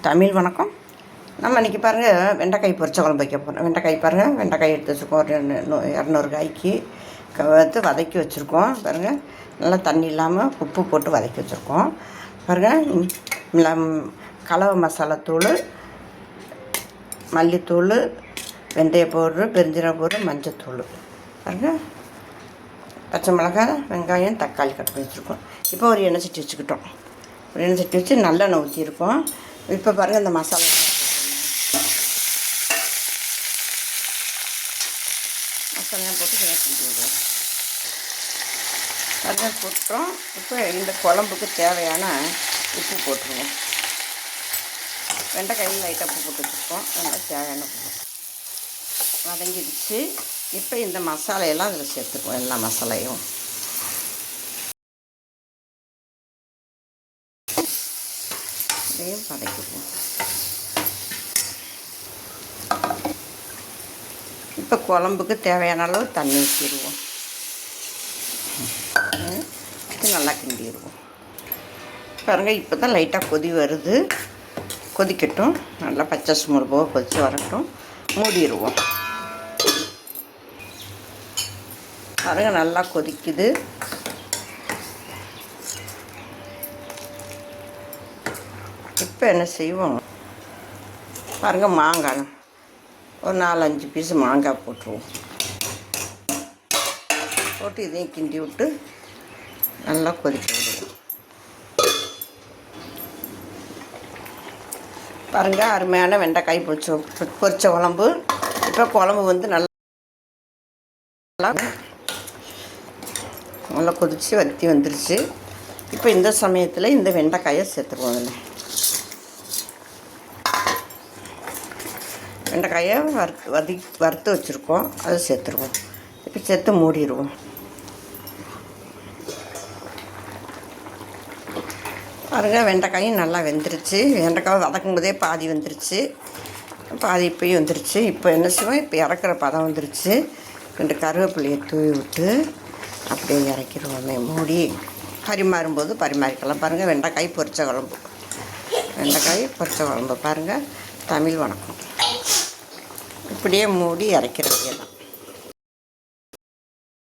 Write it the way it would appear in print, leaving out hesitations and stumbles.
தமிழ் வணக்கம். நம்ம இன்றைக்கி பாருங்கள் வெண்டைக்காய் பொரிச்ச குழம்பு வைக்க போகிறோம். வெண்டைக்காய் பாருங்கள், வெண்டைக்காய் எடுத்து வச்சுருக்கோம். ஒரு 200 காய்க்கு வந்து வதக்கி வச்சுருக்கோம். பாருங்கள், நல்லா தண்ணி இல்லாமல் உப்பு போட்டு வதக்கி வச்சுருக்கோம். பாருங்கள், கலவை மசாலாத்தூள், மல்லித்தூள், வெந்தய பவுட்ரு, பெருஞ்சீரக பவுட்ரு, மஞ்சத்தூள், பாருங்கள், பச்சை மிளகாய், வெங்காயம், தக்காளி கட் பண்ணி வச்சுருக்கோம். இப்போ ஒரு எண்ணெய் சட்டி வச்சுக்கிட்டோம். ஒரு எண்ணெய் சட்டி வச்சு நல்லெண்ணெய் ஊற்றிருக்கோம். இப்போ பாருங்கள், இந்த மசாலா போட்டு கிண்டி விடுவோம். பாருங்கள், போட்டுறோம். இப்போ இந்த குழம்புக்கு தேவையான உப்பு போட்டுருவோம். வெண்டைக்காயில் லைட்டாக உப்பு போட்டு வச்சுருக்கோம். நல்லா தேவையான உப்பு வதங்கிடுச்சு. இப்போ இந்த மசாலையெல்லாம் அதில் சேர்த்துக்குவோம். எல்லா மசாலையும் இதையும் வதக்கிடுவோம். இப்போ குழம்புக்கு தேவையான அளவு தண்ணி ஊற்றிடுவோம். இது நல்லா கிண்டிடுவோம். பாருங்கள், இப்போ தான் லைட்டாக கொதி வருது. கொதிக்கட்டும். நல்லா பச்சை ஸ்மெல் போக கொதித்து வரட்டும். மூடிடுவோம். பாருங்கள், நல்லா கொதிக்குது. இப்போ என்ன செய்வோம் பாருங்கள், மாங்காய் ஒரு 4-5 பீஸு மாங்காய் போட்டுருவோம். போட்டு இதையும் கிண்டி விட்டு நல்லா கொதிக்க விடுவோம். பாருங்கள், அருமையான வெண்டைக்காய் பொரிச்ச குழம்பு. இப்போ குழம்பு வந்து நல்லா கொதித்து வற்றி வந்துருச்சு. இப்போ இந்த சமயத்தில் இந்த வெண்டைக்காயை சேர்த்துருவோம். அதில் வெண்டைக்காயை வறுத்து வச்சுருக்கோம். அதை சேர்த்துருவோம். இப்போ சேர்த்து மூடிடுவோம். பாருங்கள், வெண்டைக்காயும் நல்லா வெந்துருச்சு. வெண்டைக்காய் வதக்கும் போதே பாதி வந்துருச்சு, பாதி இப்போயும் வந்துருச்சு. இப்போ என்ன செய்வோம், இப்போ இறக்குற பதம் வந்துருச்சு. 2 கருவேப்பிலையை தூவி விட்டு அப்படியே இறக்கிடுவோமே. மூடி பரிமாறும்போது பரிமாறிக்கலாம். பாருங்கள், வெண்டைக்காய் பொரிச்ச குழம்பு. வெண்டைக்காய் பொரிச்ச குழம்பு பாருங்கள். தமிழ் வணக்கம். இப்படியே மூடி இறக்கிறது தான்.